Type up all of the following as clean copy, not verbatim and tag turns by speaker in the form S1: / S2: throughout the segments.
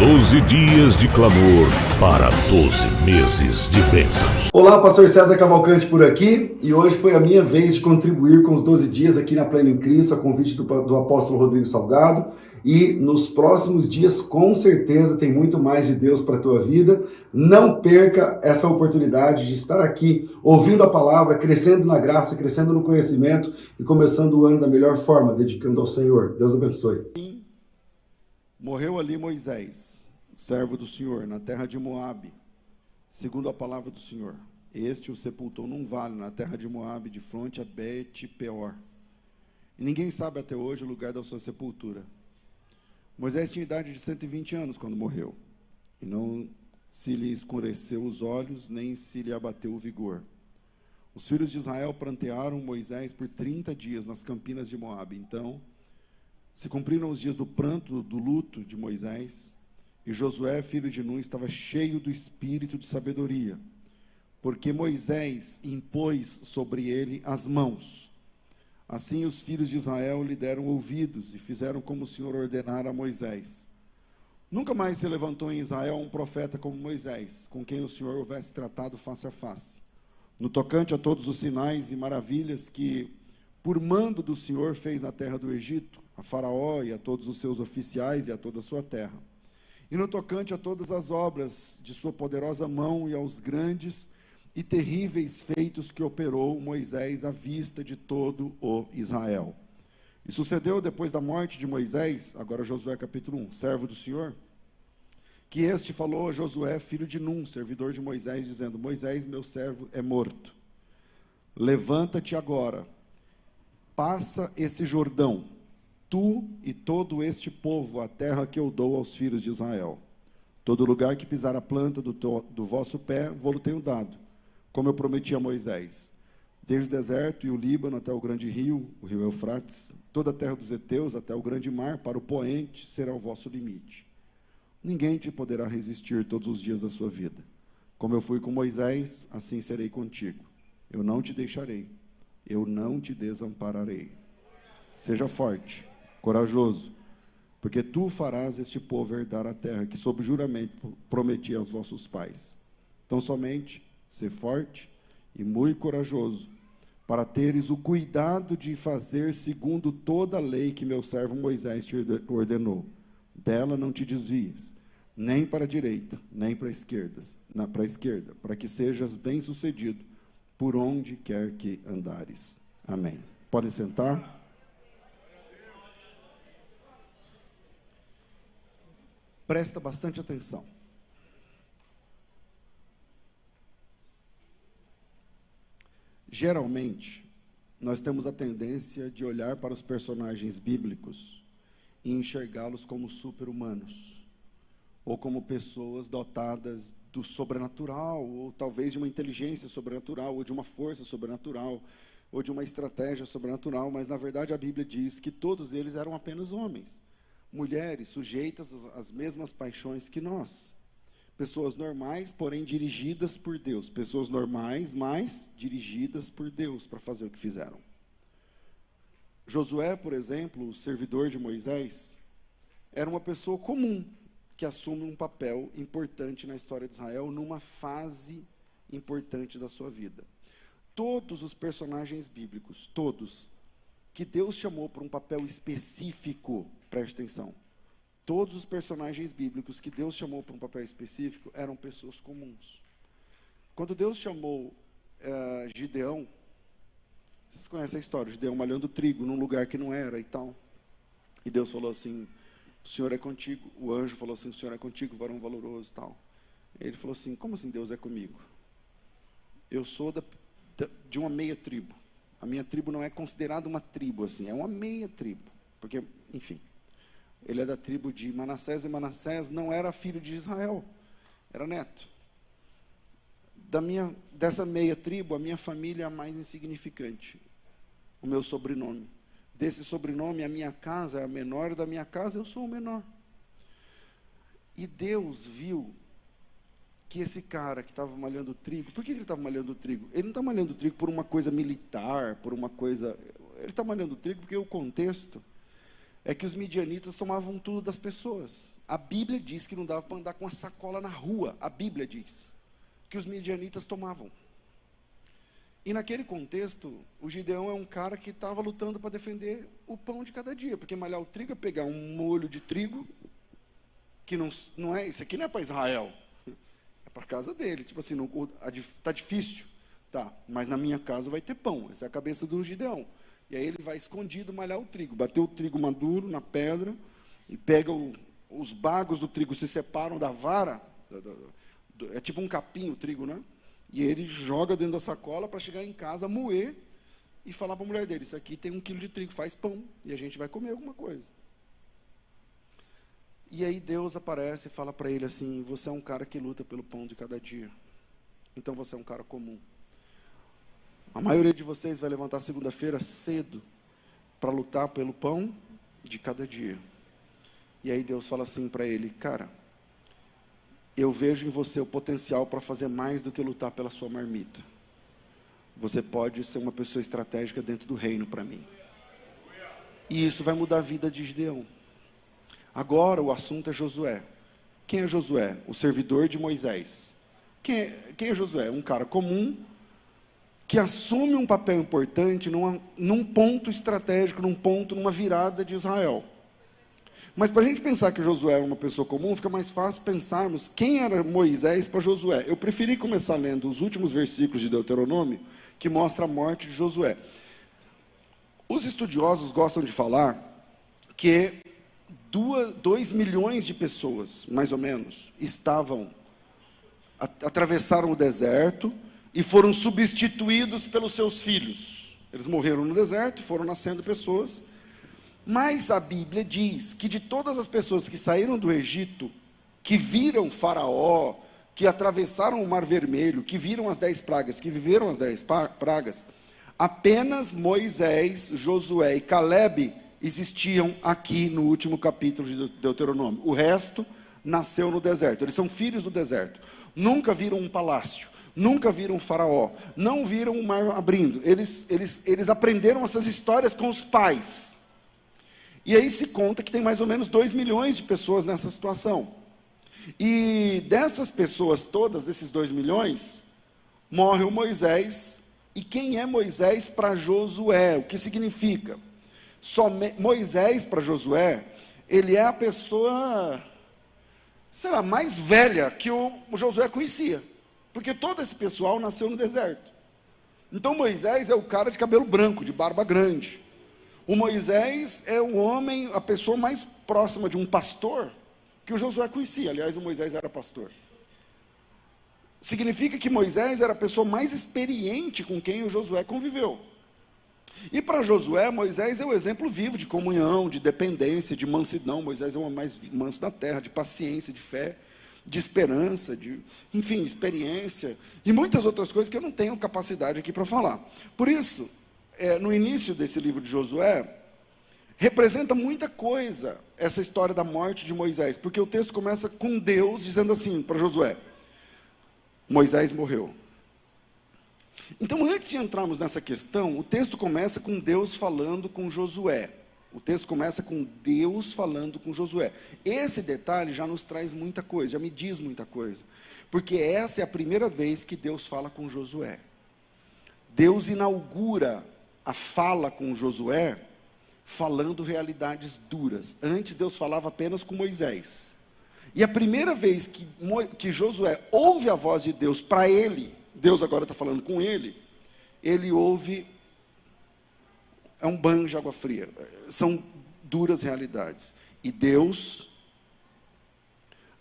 S1: 12 dias de clamor para 12 meses de bênçãos.
S2: Olá, pastor César Cavalcante por aqui, e hoje foi a minha vez de contribuir com os 12 dias aqui na Pleno em Cristo, a convite do apóstolo Rodrigo Salgado, e nos próximos dias, com certeza, tem muito mais de Deus para a tua vida. Não perca essa oportunidade de estar aqui, ouvindo a palavra, crescendo na graça, crescendo no conhecimento e começando o ano da melhor forma, dedicando ao Senhor. Deus abençoe.
S3: Morreu ali Moisés, servo do Senhor, na terra de Moabe, segundo a palavra do Senhor. Este o sepultou num vale, na terra de Moabe, de fronte a Bet-peor. E ninguém sabe até hoje o lugar da sua sepultura. Moisés tinha idade de 120 anos quando morreu, e não se lhe escureceu os olhos, nem se lhe abateu o vigor. Os filhos de Israel prantearam Moisés por 30 dias nas campinas de Moabe. Então se cumpriram os dias do pranto, do luto de Moisés, e Josué, filho de Nun, estava cheio do espírito de sabedoria, porque Moisés impôs sobre ele as mãos. Assim os filhos de Israel lhe deram ouvidos e fizeram como o Senhor ordenara a Moisés. Nunca mais se levantou em Israel um profeta como Moisés, com quem o Senhor houvesse tratado face a face, no tocante a todos os sinais e maravilhas que, por mando do Senhor, fez na terra do Egito, a Faraó e a todos os seus oficiais e a toda a sua terra. E no tocante a todas as obras de sua poderosa mão e aos grandes e terríveis feitos que operou Moisés à vista de todo o Israel. E sucedeu depois da morte de Moisés, agora Josué capítulo 1, servo do Senhor, que este falou a Josué, filho de Nun, servidor de Moisés, dizendo: Moisés, meu servo, é morto. Levanta-te agora, passa esse Jordão, tu e todo este povo, a terra que eu dou aos filhos de Israel. Todo lugar que pisar a planta do vosso pé, vou-lo tenho dado, como eu prometi a Moisés. Desde o deserto e o Líbano até o grande rio, o rio Eufrates, toda a terra dos heteus até o grande mar, para o poente, será o vosso limite. Ninguém te poderá resistir todos os dias da sua vida. Como eu fui com Moisés, assim serei contigo. Eu não te deixarei, eu não te desampararei. Seja forte, corajoso, porque tu farás este povo herdar a terra que sob juramento prometi aos vossos pais. Então somente sê forte e muito corajoso, para teres o cuidado de fazer segundo toda a lei que meu servo Moisés te ordenou. Dela não te desvies, nem para a direita, nem para a esquerda, para que sejas bem-sucedido por onde quer que andares. Amém. Podem sentar. Presta bastante atenção. Geralmente, nós temos a tendência de olhar para os personagens bíblicos e enxergá-los como super-humanos, ou como pessoas dotadas do sobrenatural, ou talvez de uma inteligência sobrenatural, ou de uma força sobrenatural, ou de uma estratégia sobrenatural, mas na verdade a Bíblia diz que todos eles eram apenas homens. Mulheres sujeitas às mesmas paixões que nós. Pessoas normais, porém dirigidas por Deus. Pessoas normais, mas dirigidas por Deus para fazer o que fizeram. Josué, por exemplo, o servidor de Moisés, era uma pessoa comum, que assume um papel importante na história de Israel, numa fase importante da sua vida. Todos os personagens bíblicos, todos, que Deus chamou para um papel específico, preste atenção, todos os personagens bíblicos que Deus chamou para um papel específico eram pessoas comuns. Quando Deus chamou Gideão, vocês conhecem a história, Gideão malhando trigo num lugar que não era e tal, e Deus falou assim: o Senhor é contigo. O anjo falou assim: o Senhor é contigo, varão valoroso e tal. Ele falou assim: como assim Deus é comigo? Eu sou de uma meia tribo. A minha tribo não é considerada uma tribo assim, é uma meia tribo, porque, enfim, ele é da tribo de Manassés, e Manassés não era filho de Israel, era neto. Dessa meia tribo, a minha família é a mais insignificante, o meu sobrenome. Desse sobrenome, a minha casa é a menor, da minha casa eu sou o menor. E Deus viu que esse cara que estava malhando trigo, por que ele estava malhando trigo? Ele não está malhando trigo por uma coisa militar, por uma coisa... Ele está malhando trigo porque o contexto é que os midianitas tomavam tudo das pessoas. A Bíblia diz que não dava para andar com uma sacola na rua. A Bíblia diz que os midianitas tomavam. E naquele contexto, o Gideão é um cara que estava lutando para defender o pão de cada dia, porque malhar o trigo é pegar um molho de trigo, que não é, isso aqui não é para Israel, é para a casa dele, tipo assim, está difícil, tá, mas na minha casa vai ter pão, essa é a cabeça do Gideão. E aí ele vai escondido malhar o trigo, bater o trigo maduro na pedra, e pega os bagos do trigo, se separam da vara, é tipo um capim o trigo, né? E ele joga dentro da sacola para chegar em casa, moer e falar para a mulher dele, isso aqui tem 1 quilo de trigo, faz pão, e a gente vai comer alguma coisa. E aí Deus aparece e fala para ele assim, você é um cara que luta pelo pão de cada dia. Então você é um cara comum. A maioria de vocês vai levantar segunda-feira cedo para lutar pelo pão de cada dia. E aí Deus fala assim para ele, cara, eu vejo em você o potencial para fazer mais do que lutar pela sua marmita. Você pode ser uma pessoa estratégica dentro do reino para mim. E isso vai mudar a vida de Gideão. Agora o assunto é Josué. Quem é Josué? O servidor de Moisés. Quem é Josué? Um cara comum, que assume um papel importante num ponto estratégico, numa virada de Israel. Mas para a gente pensar que Josué era uma pessoa comum, fica mais fácil pensarmos quem era Moisés para Josué. Eu preferi começar lendo os últimos versículos de Deuteronômio, que mostra a morte de Josué. Os estudiosos gostam de falar que 2 milhões de pessoas, mais ou menos, atravessaram o deserto e foram substituídos pelos seus filhos. Eles morreram no deserto e foram nascendo pessoas. Mas a Bíblia diz que de todas as pessoas que saíram do Egito, que viram Faraó, que atravessaram o Mar Vermelho, que viram as 10 pragas, que viveram as 10 pragas, apenas Moisés, Josué e Calebe existiam aqui no último capítulo de Deuteronômio. O resto nasceu no deserto. Eles são filhos do deserto. Nunca viram um palácio, nunca viram um Faraó, não viram o mar abrindo. Eles aprenderam essas histórias com os pais. E aí se conta que tem mais ou menos 2 milhões de pessoas nessa situação. E dessas pessoas todas, desses 2 milhões, morre o Moisés. E quem é Moisés para Josué? O que significa? Moisés para Josué, ele é a pessoa, sei lá, mais velha que o Josué conhecia. Porque todo esse pessoal nasceu no deserto. Então Moisés é o cara de cabelo branco, de barba grande. O Moisés é o homem, a pessoa mais próxima de um pastor que o Josué conhecia. Aliás, o Moisés era pastor. Significa que Moisés era a pessoa mais experiente com quem o Josué conviveu. E para Josué, Moisés é o exemplo vivo de comunhão, de dependência, de mansidão. Moisés é o homem mais manso da terra, de paciência, de fé, de esperança, enfim, experiência. E muitas outras coisas que eu não tenho capacidade aqui para falar. Por isso, no início desse livro de Josué, representa muita coisa essa história da morte de Moisés, porque o texto começa com Deus dizendo assim para Josué, Moisés morreu. Então, antes de entrarmos nessa questão, o texto começa com Deus falando com Josué. O texto começa com Deus falando com Josué. Esse detalhe já nos traz muita coisa, já me diz muita coisa, porque essa é a primeira vez que Deus fala com Josué. Deus inaugura a fala com Josué, falando realidades duras. Antes Deus falava apenas com Moisés. E a primeira vez que Josué ouve a voz de Deus para ele, Deus agora está falando com ele ouve, é um banho de água fria. São duras realidades. E Deus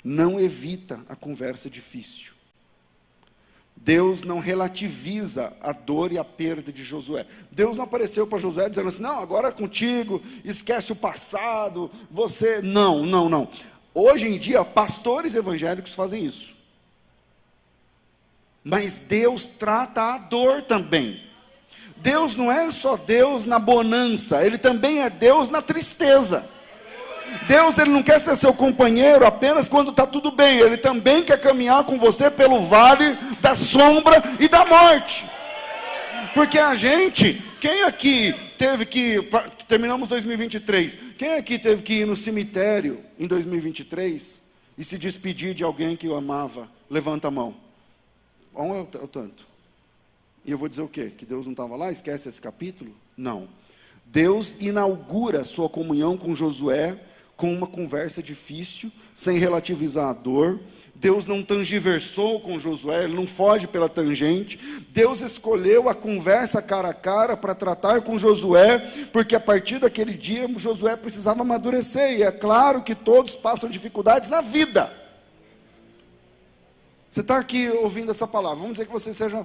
S3: não evita a conversa difícil. Deus não relativiza a dor e a perda de Josué. Deus não apareceu para Josué dizendo assim, não, agora é contigo, esquece o passado, você... Não. Hoje em dia, pastores evangélicos fazem isso. Mas Deus trata a dor também. Deus não é só Deus na bonança, Ele também é Deus na tristeza. Deus, Ele não quer ser seu companheiro apenas quando está tudo bem. Ele também quer caminhar com você pelo vale da sombra e da morte. Porque a gente, quem aqui teve terminamos 2023. Quem aqui teve que ir no cemitério em 2023 e se despedir de alguém que o amava? Levanta a mão. Olha o tanto. E eu vou dizer o quê? Que Deus não estava lá? Esquece esse capítulo? Não. Deus inaugura a sua comunhão com Josué com uma conversa difícil, sem relativizar a dor. Deus não tangiversou com Josué, ele não foge pela tangente. Deus escolheu a conversa cara a cara para tratar com Josué, porque a partir daquele dia Josué precisava amadurecer. E é claro que todos passam dificuldades na vida. Você está aqui ouvindo essa palavra, vamos dizer que você seja...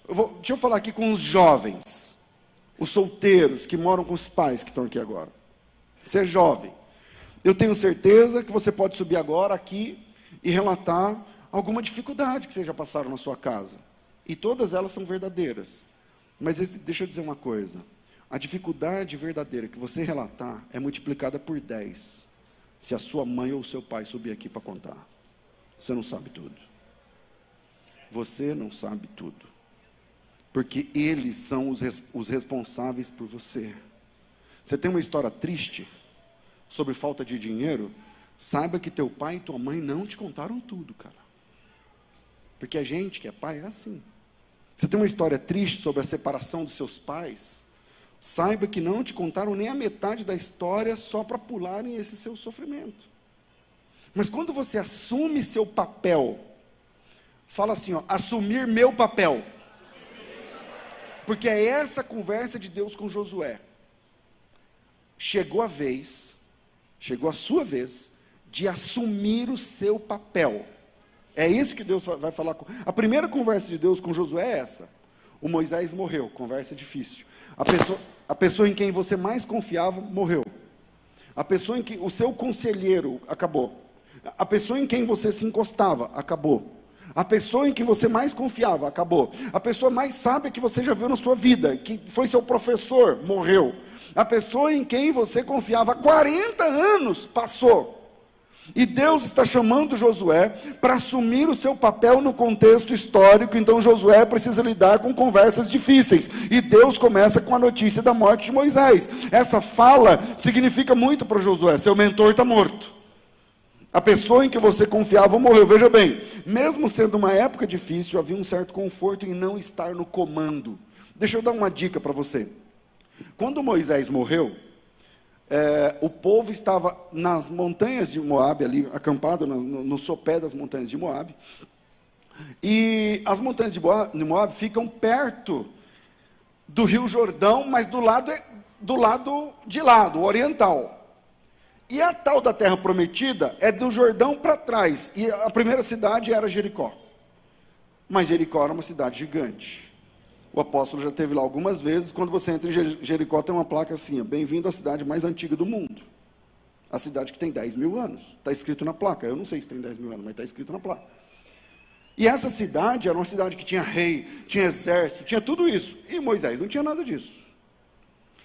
S3: deixa eu falar aqui com os jovens, os solteiros que moram com os pais que estão aqui agora. Você é jovem. Eu tenho certeza que você pode subir agora aqui e relatar alguma dificuldade que vocês já passaram na sua casa. E todas elas são verdadeiras. Mas deixa eu dizer uma coisa. A dificuldade verdadeira que você relatar é multiplicada por 10. Se a sua mãe ou o seu pai subir aqui para contar. Você não sabe tudo. Você não sabe tudo. Porque eles são os responsáveis por você. Você tem uma história triste sobre falta de dinheiro? Saiba que teu pai e tua mãe não te contaram tudo, cara. Porque a gente que é pai é assim. Você tem uma história triste sobre a separação dos seus pais? Saiba que não te contaram nem a metade da história só para pularem esse seu sofrimento. Mas quando você assume seu papel, fala assim, ó, assumir meu papel. Porque é essa conversa de Deus com Josué. Chegou a sua vez de assumir o seu papel. É isso que Deus vai falar. A primeira conversa de Deus com Josué é essa. O Moisés morreu, conversa difícil. A pessoa em quem você mais confiava morreu. A pessoa em que o seu conselheiro acabou. A pessoa em quem você se encostava acabou. A pessoa em que você mais confiava acabou. A pessoa mais sábia que você já viu na sua vida, que foi seu professor, morreu. A pessoa em quem você confiava há 40 anos passou. E Deus está chamando Josué para assumir o seu papel no contexto histórico. Então Josué precisa lidar com conversas difíceis. E Deus começa com a notícia da morte de Moisés. Essa fala significa muito para Josué. Seu mentor está morto. A pessoa em que você confiava morreu. Veja bem, mesmo sendo uma época difícil, havia um certo conforto em não estar no comando. Deixa eu dar uma dica para você. Quando Moisés morreu, o povo estava nas montanhas de Moabe, ali acampado no sopé das montanhas de Moabe. E as montanhas de Moabe ficam perto do Rio Jordão, mas do lado de lá, do oriental. E a tal da terra prometida é do Jordão para trás. E a primeira cidade era Jericó. Mas Jericó era uma cidade gigante. O apóstolo já esteve lá algumas vezes. Quando você entra em Jericó, tem uma placa assim: bem-vindo à cidade mais antiga do mundo. A cidade que tem 10 mil anos. Está escrito na placa. Eu não sei se tem 10 mil anos, mas está escrito na placa. E essa cidade era uma cidade que tinha rei, tinha exército, tinha tudo isso. E Moisés não tinha nada disso.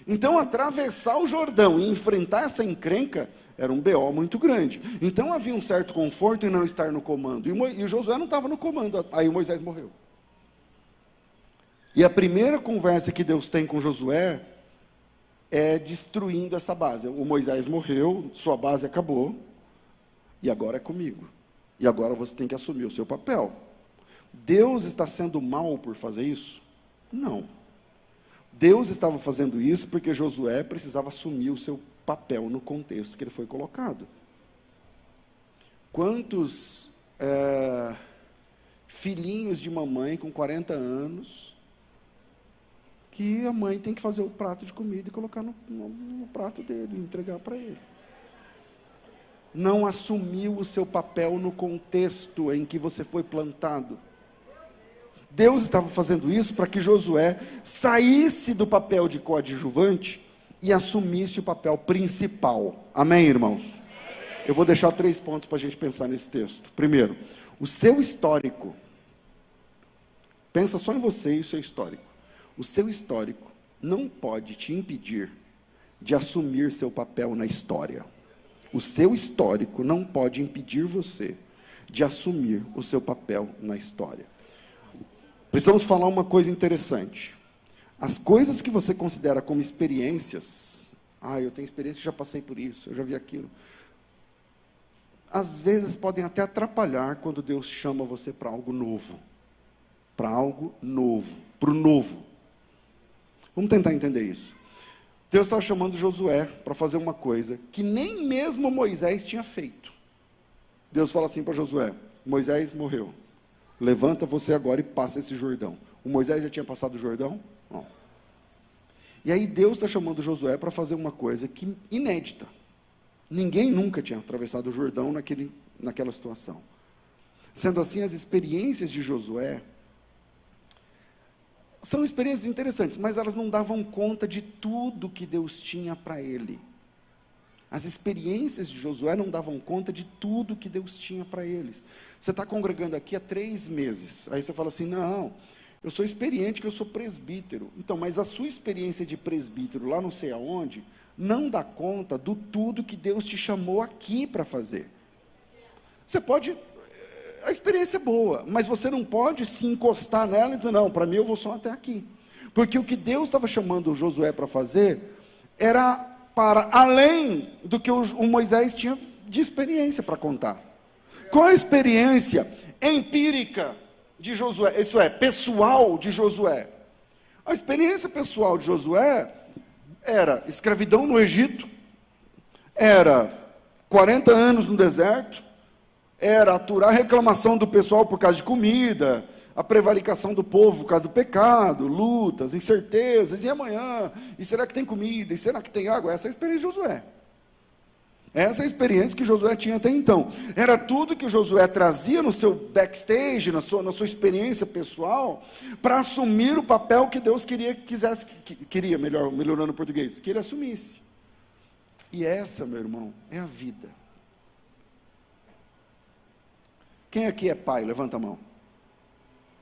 S3: Então, atravessar o Jordão e enfrentar essa encrenca era um BO muito grande. Então, havia um certo conforto em não estar no comando. E o Josué não estava no comando. Aí Moisés morreu. E a primeira conversa que Deus tem com Josué é destruindo essa base. O Moisés morreu, sua base acabou, e agora é comigo. E agora você tem que assumir o seu papel. Deus está sendo mal por fazer isso? Não. Deus estava fazendo isso porque Josué precisava assumir o seu papel no contexto que ele foi colocado. Quantos filhinhos de mamãe com 40 anos que a mãe tem que fazer o prato de comida e colocar no prato dele, entregar para ele? Não assumiu o seu papel no contexto em que você foi plantado. Deus estava fazendo isso para que Josué saísse do papel de coadjuvante e assumisse o papel principal. Amém, irmãos? Eu vou deixar 3 pontos para a gente pensar nesse texto. Primeiro, o seu histórico. Pensa só em você e o seu histórico. O seu histórico não pode te impedir de assumir seu papel na história. O seu histórico não pode impedir você de assumir o seu papel na história. Precisamos falar uma coisa interessante. As coisas que você considera como experiências Eu tenho experiência, já passei por isso, eu já vi aquilo. Às vezes podem até atrapalhar quando Deus chama você para algo novo. Para algo novo, para o novo. Vamos tentar entender isso. Deus estava chamando Josué para fazer uma coisa que nem mesmo Moisés tinha feito. Deus fala assim para Josué: Moisés morreu, levanta você agora e passa esse Jordão. O Moisés já tinha passado o Jordão? Não. E aí Deus está chamando Josué para fazer uma coisa que inédita. Ninguém nunca tinha atravessado o Jordão naquela situação. Sendo assim, as experiências de Josué são experiências interessantes, mas elas não davam conta de tudo que Deus tinha para ele. As experiências de Josué não davam conta de tudo que Deus tinha para eles. Você está congregando aqui há 3 meses. Aí você fala assim: não, eu sou experiente, que eu sou presbítero. Então, mas a sua experiência de presbítero lá não sei aonde não dá conta do tudo que Deus te chamou aqui para fazer. Você pode... A experiência é boa, mas você não pode se encostar nela e dizer: não, para mim eu vou só até aqui. Porque o que Deus estava chamando o Josué para fazer era para além do que o Moisés tinha de experiência para contar. Qual a experiência empírica de Josué? Isso é, pessoal de Josué. A experiência pessoal de Josué era escravidão no Egito, era 40 anos no deserto, era aturar a reclamação do pessoal por causa de comida, a prevaricação do povo por causa do pecado, lutas, incertezas, e amanhã? E será que tem comida? E será que tem água? Essa é a experiência de Josué. Essa é a experiência que Josué tinha até então. Era tudo que o Josué trazia no seu backstage, na sua experiência pessoal, para assumir o papel que Deus melhorando o português, que ele assumisse. E essa, meu irmão, é a vida. Quem aqui é pai? Levanta a mão.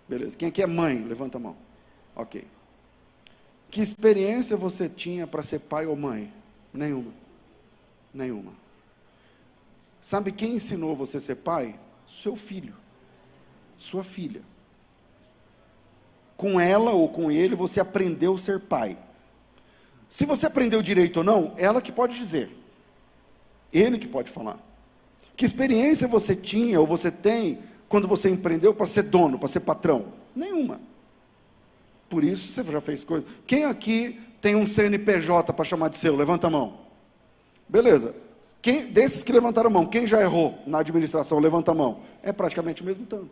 S3: Beleza. Quem aqui é mãe? Levanta a mão. Ok. Que experiência você tinha para ser pai ou mãe? Nenhuma. Nenhuma. Sabe quem ensinou você a ser pai? Seu filho. Sua filha. Com ela ou com ele, você aprendeu a ser pai. Se você aprendeu direito ou não, ela que pode dizer. Ele que pode falar. Que experiência você tinha ou você tem quando você empreendeu para ser dono, para ser patrão? Nenhuma. Por isso você já fez coisa. Quem aqui tem um CNPJ para chamar de seu? Levanta a mão. Beleza. Desses que levantaram a mão, quem já errou na administração? Levanta a mão. É praticamente o mesmo tanto.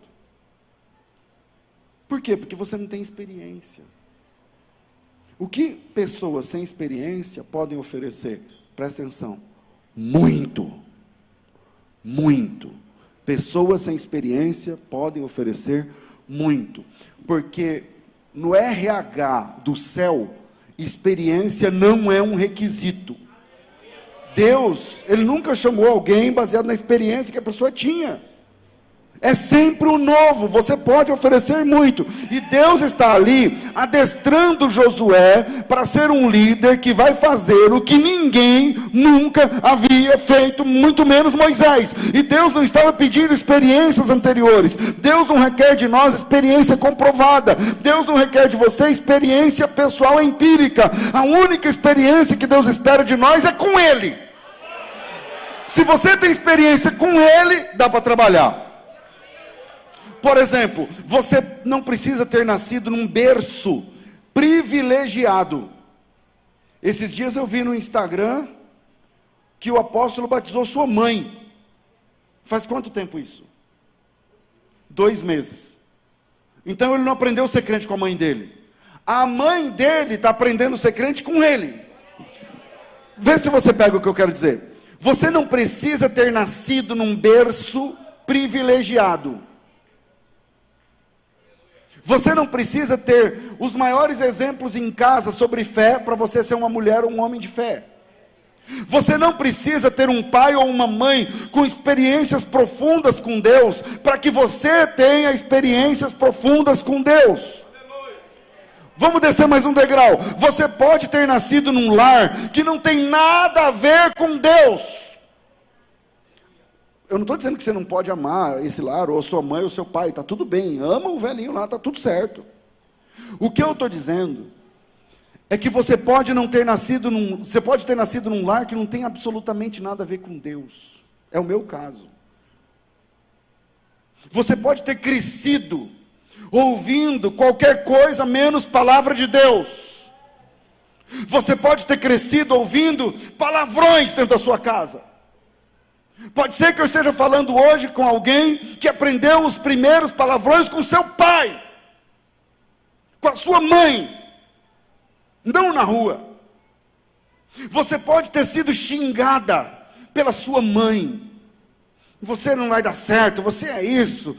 S3: Por quê? Porque você não tem experiência. O que pessoas sem experiência podem oferecer? Presta atenção. Muito. Muito. Pessoas sem experiência podem oferecer muito. Porque no RH do céu, experiência não é um requisito. Deus, Ele nunca chamou alguém baseado na experiência que a pessoa tinha. É sempre o novo, você pode oferecer muito. E Deus está ali adestrando Josué para ser um líder que vai fazer o que ninguém nunca havia feito, muito menos Moisés. E Deus não estava pedindo experiências anteriores. Deus não requer de nós experiência comprovada. Deus não requer de você experiência pessoal empírica. A única experiência que Deus espera de nós é com Ele. Se você tem experiência com Ele, dá para trabalhar. Por exemplo, você não precisa ter nascido num berço privilegiado. Esses dias eu vi no Instagram que o apóstolo batizou sua mãe. Faz quanto tempo isso? 2 meses. Então ele não aprendeu a ser crente com a mãe dele. A mãe dele está aprendendo a ser crente com ele. Vê se você pega o que eu quero dizer. Você não precisa ter nascido num berço privilegiado. Você não precisa ter os maiores exemplos em casa sobre fé para você ser uma mulher ou um homem de fé. Você não precisa ter um pai ou uma mãe com experiências profundas com Deus para que você tenha experiências profundas com Deus. Vamos descer mais um degrau. Você pode ter nascido num lar que não tem nada a ver com Deus. Eu não estou dizendo que você não pode amar esse lar, ou sua mãe, ou seu pai, está tudo bem, ama o velhinho lá, está tudo certo. O que eu estou dizendo é que você pode ter nascido num lar que não tem absolutamente nada a ver com Deus. É o meu caso. Você pode ter crescido ouvindo qualquer coisa menos palavra de Deus. Você pode ter crescido ouvindo palavrões dentro da sua casa. Pode ser que eu esteja falando hoje com alguém que aprendeu os primeiros palavrões com seu pai, com a sua mãe, não na rua. Você pode ter sido xingada pela sua mãe. Você não vai dar certo, você é isso,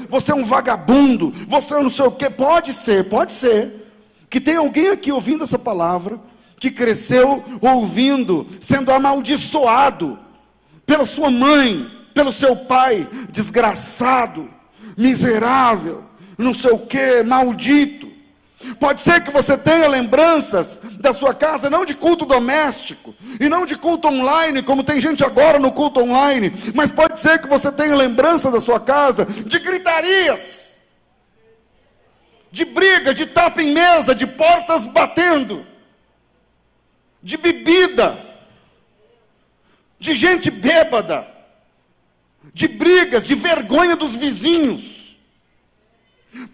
S3: você é um vagabundo, você é não sei o quê. Pode ser que tem alguém aqui ouvindo essa palavra, que cresceu ouvindo, sendo amaldiçoado pela sua mãe, pelo seu pai, desgraçado, miserável, não sei o quê, maldito. Pode ser que você tenha lembranças da sua casa, não de culto doméstico, e não de culto online, como tem gente agora no culto online, mas pode ser que você tenha lembrança da sua casa, de gritarias, de briga, de tapa em mesa, de portas batendo, de bebida, de gente bêbada, de brigas, de vergonha dos vizinhos.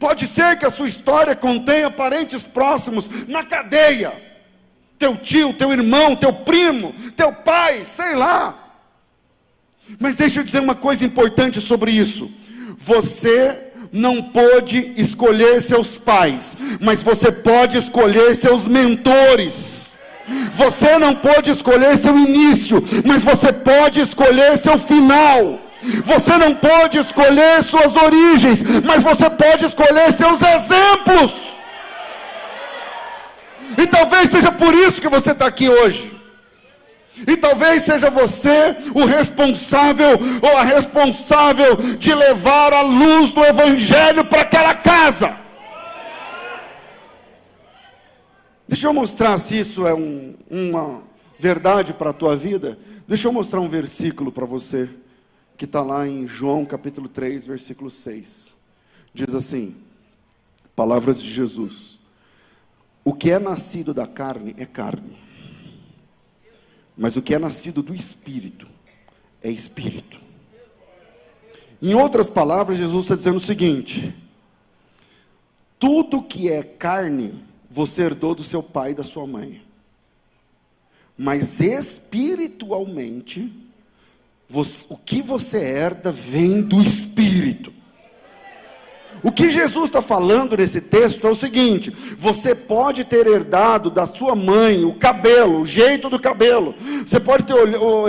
S3: Pode ser que a sua história contenha parentes próximos na cadeia, teu tio, teu irmão, teu primo, teu pai, sei lá. Mas deixa eu dizer uma coisa importante sobre isso. Você não pode escolher seus pais, mas você pode escolher seus mentores. Você não pode escolher seu início, mas você pode escolher seu final. Você não pode escolher suas origens, mas você pode escolher seus exemplos. E talvez seja por isso que você está aqui hoje. E talvez seja você o responsável ou a responsável de levar a luz do Evangelho para aquela casa. Deixa eu mostrar se isso é uma verdade para a tua vida. Deixa eu mostrar um versículo para você, que está lá em João capítulo 3, versículo 6. Diz assim, palavras de Jesus: o que é nascido da carne é carne, mas o que é nascido do Espírito é Espírito. Em outras palavras, Jesus está dizendo o seguinte: tudo que é carne, você herdou do seu pai e da sua mãe, mas espiritualmente, o que você herda vem do Espírito. O que Jesus está falando nesse texto é o seguinte: você pode ter herdado da sua mãe o cabelo, o jeito do cabelo. Você pode ter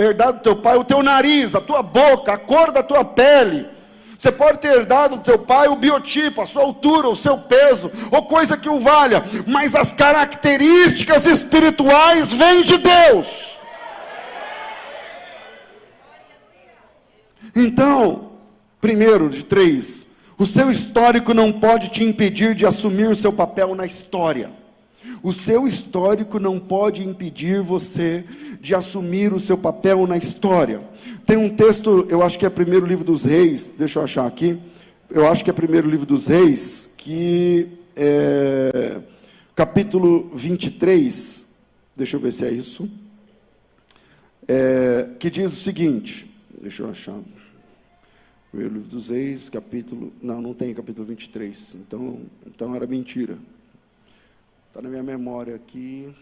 S3: herdado do teu pai o teu nariz, a tua boca, a cor da tua pele. Você pode ter herdado do teu pai o biotipo, a sua altura, o seu peso, ou coisa que o valha. Mas as características espirituais vêm de Deus. Então, primeiro de três, o seu histórico não pode te impedir de assumir o seu papel na história. O seu histórico não pode impedir você de assumir o seu papel na história. Tem um texto, eu acho que é primeiro livro dos Reis, deixa eu achar aqui. Eu acho que é primeiro livro dos Reis, que é capítulo 23, deixa eu ver se é isso, que diz o seguinte, deixa eu achar. Primeiro livro dos Reis, capítulo... Não tem capítulo 23. Então era mentira. Está na minha memória aqui.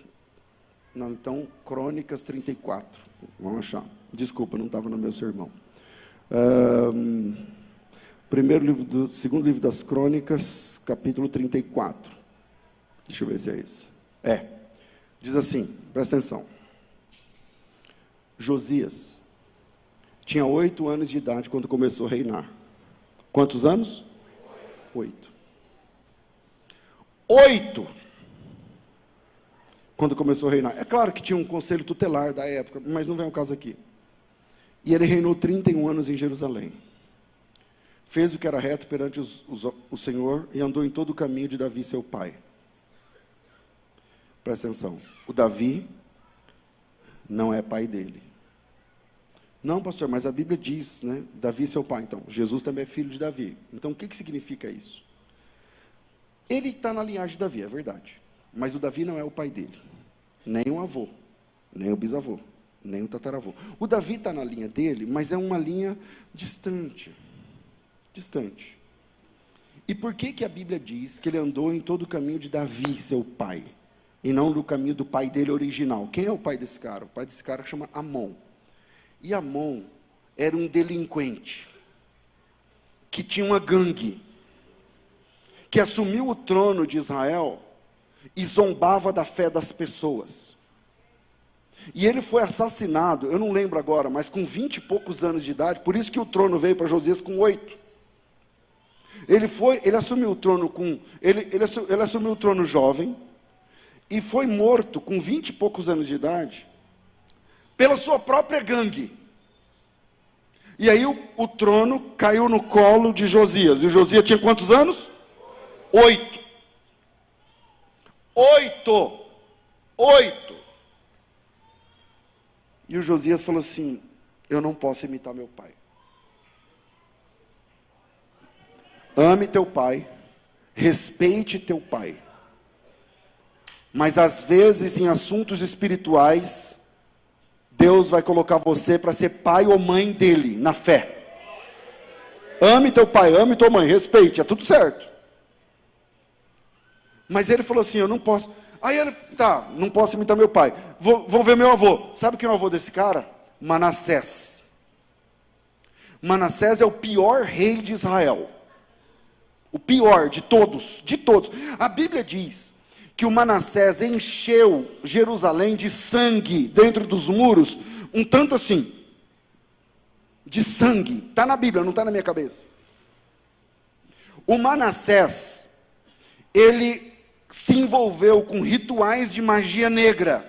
S3: Não, então, Crônicas 34. Vamos achar. Desculpa, não estava no meu sermão. Segundo livro das Crônicas, capítulo 34. Deixa eu ver se é esse. Diz assim, presta atenção. Josias tinha 8 anos de idade quando começou a reinar. Quantos anos? 8. 8! Quando começou a reinar. É claro que tinha um conselho tutelar da época, mas não vem ao caso aqui. E ele reinou 31 anos em Jerusalém. Fez o que era reto perante o Senhor e andou em todo o caminho de Davi, seu pai. Presta atenção. O Davi não é pai dele. Não, pastor, mas a Bíblia diz, né? Davi, seu pai. Então, Jesus também é filho de Davi. Então, o que significa isso? Ele está na linhagem de Davi, é verdade. Mas o Davi não é o pai dele, nem o avô, nem o bisavô, nem o tataravô. O Davi está na linha dele, mas é uma linha distante. Distante. E por que a Bíblia diz que ele andou em todo o caminho de Davi, seu pai, e não no caminho do pai dele original? Quem é o pai desse cara? O pai desse cara chama Amon. E Amon era um delinquente, que tinha uma gangue, que assumiu o trono de Israel e zombava da fé das pessoas. E ele foi assassinado, eu não lembro agora, mas com 20 e poucos anos de idade. Por isso que o trono veio para Josias com 8. Ele assumiu o trono ele assumiu o trono jovem e foi morto com 20 e poucos anos de idade pela sua própria gangue. E aí o trono caiu no colo de Josias. E Josias tinha quantos anos? 8. 8. E o Josias falou assim: eu não posso imitar meu pai. Ame teu pai, respeite teu pai. Mas às vezes em assuntos espirituais, Deus vai colocar você para ser pai ou mãe dele, na fé. Ame teu pai, ame tua mãe, respeite, é tudo certo. Mas ele falou assim: eu não posso. Aí ele, tá, não posso imitar meu pai. Vou ver meu avô. Sabe quem é o avô desse cara? Manassés. Manassés é o pior rei de Israel. O pior de todos, de todos. A Bíblia diz que o Manassés encheu Jerusalém de sangue dentro dos muros, um tanto assim, de sangue. Está na Bíblia, não está na minha cabeça. O Manassés, ele se envolveu com rituais de magia negra.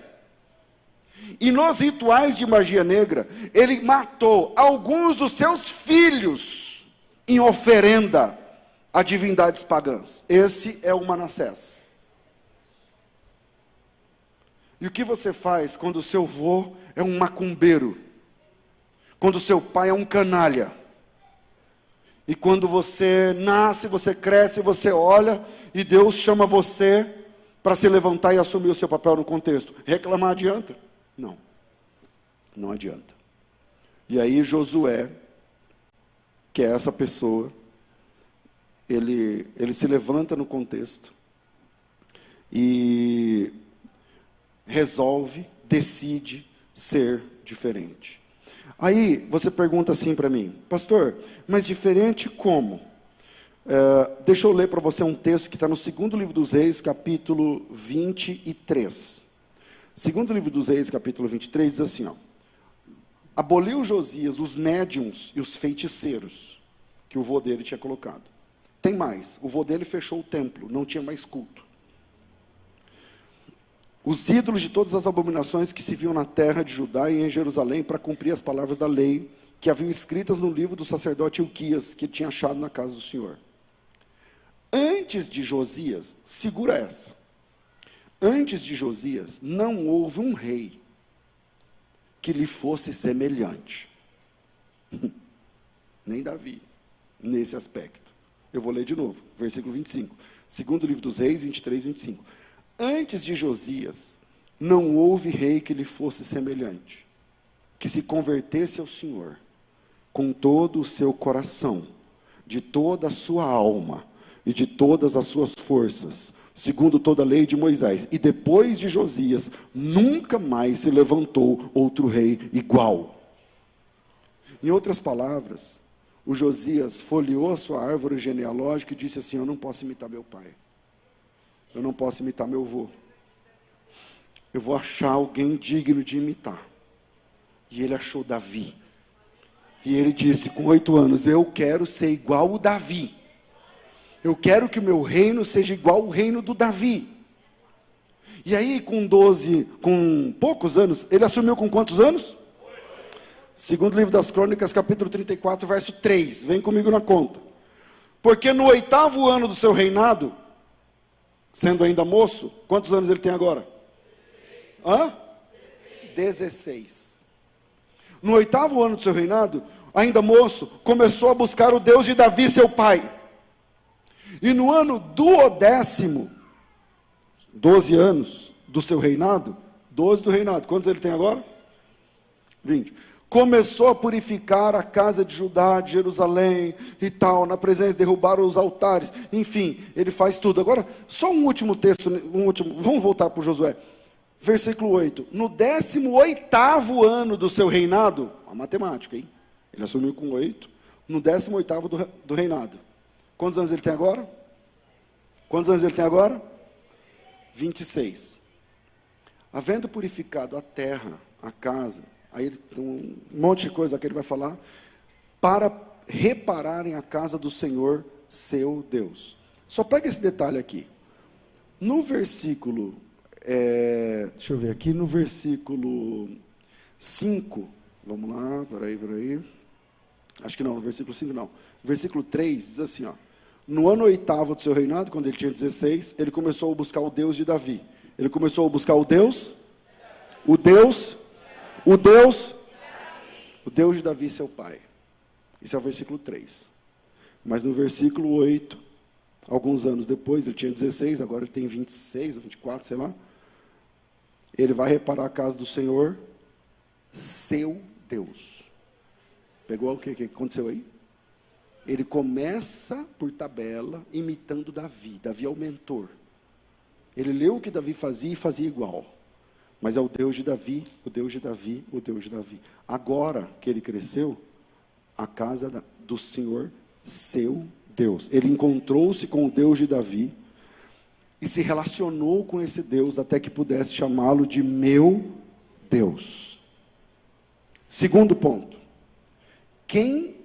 S3: E nos rituais de magia negra, ele matou alguns dos seus filhos em oferenda a divindades pagãs. Esse é o Manassés. E o que você faz quando o seu avô é um macumbeiro? Quando o seu pai é um canalha? E quando você nasce, você cresce, você olha, e Deus chama você para se levantar e assumir o seu papel no contexto. Reclamar adianta? Não. Não adianta. E aí Josué, que é essa pessoa, ele se levanta no contexto e resolve, decide ser diferente. Aí você pergunta assim para mim: pastor, mas diferente como? Deixa eu ler para você um texto que está no segundo livro dos Reis, capítulo 23. Segundo livro dos Reis, capítulo 23, diz assim, ó: aboliu Josias os médiuns e os feiticeiros que o vô dele tinha colocado. Tem mais, o vô dele fechou o templo, não tinha mais culto. Os ídolos de todas as abominações que se viam na terra de Judá e em Jerusalém, para cumprir as palavras da lei que haviam escritas no livro do sacerdote Ilquias, que tinha achado na casa do Senhor. Antes de Josias, segura essa, antes de Josias, não houve um rei que lhe fosse semelhante. Nem Davi, nesse aspecto. Eu vou ler de novo, versículo 25. Segundo livro dos Reis, 23, 25. Antes de Josias, não houve rei que lhe fosse semelhante, que se convertesse ao Senhor, com todo o seu coração, de toda a sua alma, e de todas as suas forças, segundo toda a lei de Moisés. E depois de Josias, nunca mais se levantou outro rei igual. Em outras palavras, o Josias folheou a sua árvore genealógica e disse assim: eu não posso imitar meu pai, eu não posso imitar meu avô, eu vou achar alguém digno de imitar. E ele achou Davi, e ele disse com 8 anos: eu quero ser igual o Davi, eu quero que o meu reino seja igual ao reino do Davi. E aí com poucos anos, ele assumiu com quantos anos? Segundo livro das Crônicas, capítulo 34, verso 3. Vem comigo na conta. Porque no 8º ano do seu reinado, sendo ainda moço, quantos anos ele tem agora? 16. No 8º ano do seu reinado, ainda moço, começou a buscar o Deus de Davi, seu pai. E no ano 12º, 12 anos do seu reinado, 12 do reinado. Quantos ele tem agora? 20. Começou a purificar a casa de Judá, de Jerusalém e tal, na presença, derrubaram os altares, enfim, ele faz tudo. Agora, só um último texto, vamos voltar para o Josué. Versículo 8. No 18º ano do seu reinado, a matemática, hein? Ele assumiu com 8, no 18º do reinado. Quantos anos ele tem agora? Quantos anos ele tem agora? 26. Havendo purificado a terra, a casa, aí ele tem um monte de coisa que ele vai falar, para repararem a casa do Senhor, seu Deus. Só pega esse detalhe aqui. No versículo, deixa eu ver aqui, no versículo 5, vamos lá, peraí. Acho que não, no versículo 5 não. Versículo 3 diz assim, ó. No ano 8º do seu reinado, quando ele tinha 16, ele começou a buscar o Deus de Davi. Ele começou a buscar o Deus de Davi, seu pai. Esse é o versículo 3. Mas no versículo 8, alguns anos depois, ele tinha 16, agora ele tem 26 ou 24, sei lá. Ele vai reparar a casa do Senhor, seu Deus. Pegou o que aconteceu aí? Ele começa por tabela, imitando Davi. Davi é o mentor. Ele leu o que Davi fazia e fazia igual. Mas é o Deus de Davi, o Deus de Davi, o Deus de Davi. Agora que ele cresceu, a casa do Senhor, seu Deus. Ele encontrou-se com o Deus de Davi e se relacionou com esse Deus até que pudesse chamá-lo de meu Deus. Segundo ponto. Quem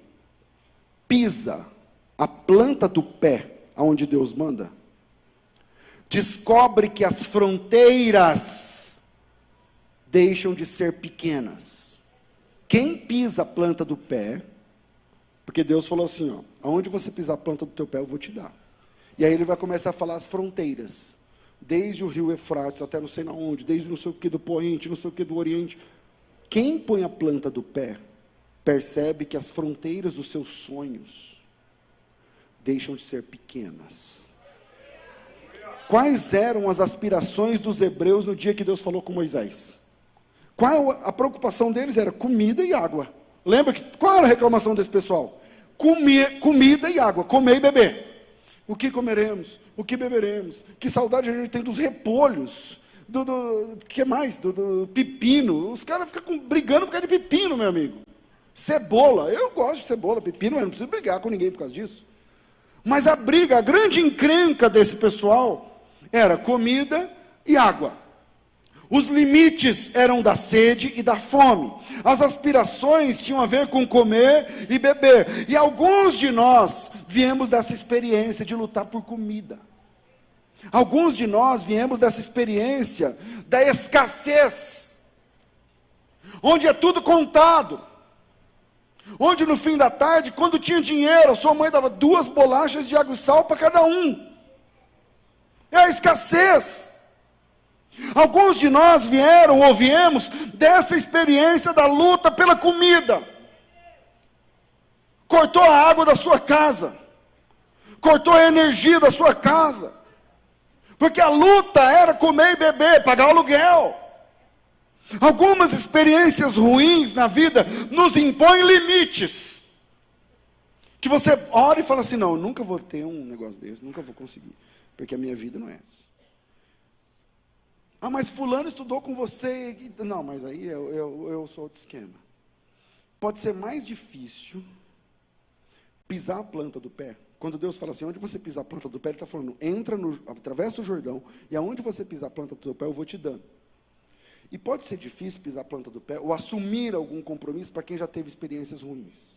S3: pisa a planta do pé aonde Deus manda, descobre que as fronteiras deixam de ser pequenas. Quem pisa a planta do pé, porque Deus falou assim, ó, aonde você pisar a planta do teu pé eu vou te dar. E aí ele vai começar a falar as fronteiras, desde o rio Eufrates até não sei na onde, desde não sei o que do Poente, não sei o que do Oriente. Quem põe a planta do pé, percebe que as fronteiras dos seus sonhos deixam de ser pequenas. Quais eram as aspirações dos hebreus no dia que Deus falou com Moisés? Qual a preocupação deles? Era comida e água. Lembra qual era a reclamação desse pessoal? Comida e água, comer e beber. O que comeremos? O que beberemos? Que saudade a gente tem dos repolhos, que mais? Do pepino. Os caras ficam brigando por causa de pepino, meu amigo. Cebola, eu gosto de cebola, pepino, mas não preciso brigar com ninguém por causa disso. Mas a briga, a grande encrenca desse pessoal era comida e água. Os limites eram da sede e da fome. As aspirações tinham a ver com comer e beber. E alguns de nós viemos dessa experiência de lutar por comida. Alguns de nós viemos dessa experiência da escassez, onde é tudo contado. Onde no fim da tarde, quando tinha dinheiro, a sua mãe dava 2 bolachas de água e sal para cada um. É a escassez. Alguns de nós vieram ou viemos dessa experiência da luta pela comida. Cortou a água da sua casa. Cortou a energia da sua casa. Porque a luta era comer e beber, pagar o aluguel. Algumas experiências ruins na vida nos impõem limites. Que você ora e fala assim, não, eu nunca vou ter um negócio desse, nunca vou conseguir. Porque a minha vida não é essa. Ah, mas fulano estudou com você. Não, mas aí eu sou outro esquema. Pode ser mais difícil pisar a planta do pé. Quando Deus fala assim, onde você pisar a planta do pé, Ele está falando, atravessa o Jordão, e aonde você pisar a planta do teu pé, eu vou te dando. E pode ser difícil pisar a planta do pé, ou assumir algum compromisso para quem já teve experiências ruins.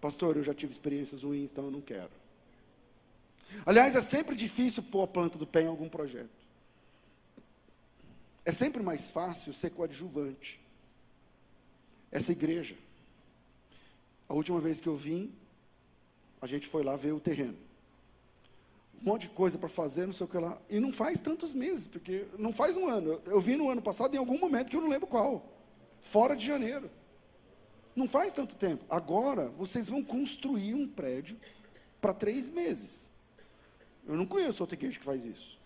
S3: Pastor, eu já tive experiências ruins, então eu não quero. Aliás, é sempre difícil pôr a planta do pé em algum projeto. É sempre mais fácil ser coadjuvante. Essa igreja, a última vez que eu vim, a gente foi lá ver o terreno. Um monte de coisa para fazer, não sei o que lá. E não faz tantos meses, porque não faz um ano. Eu vim no ano passado, em algum momento, que eu não lembro qual. Fora de janeiro. Não faz tanto tempo. Agora, vocês vão construir um prédio para 3 meses. Eu não conheço outra igreja que faz isso.